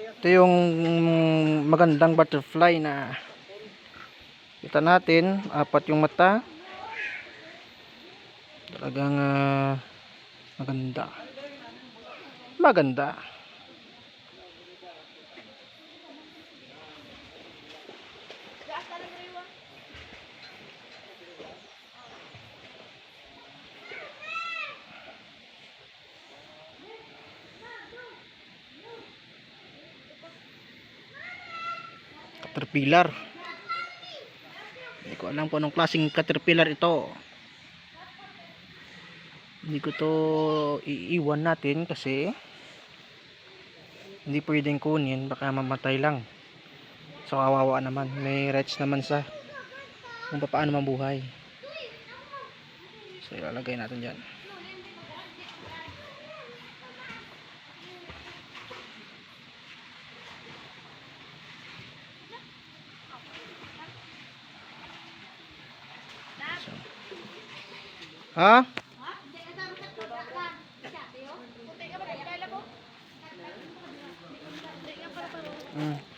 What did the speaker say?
Ito yung magandang butterfly na kita natin. Apat yung mata. Talagang maganda. Maganda. Caterpillar. Hindi ko alam kung anong klaseng caterpillar ito. Hindi ko to iiwan natin kasi hindi pwedeng kunin, baka mamatay lang. So kawawa naman, may rights naman sa kung paano mabuhay. So ilalagay natin dyan. So. Ha? Hmm.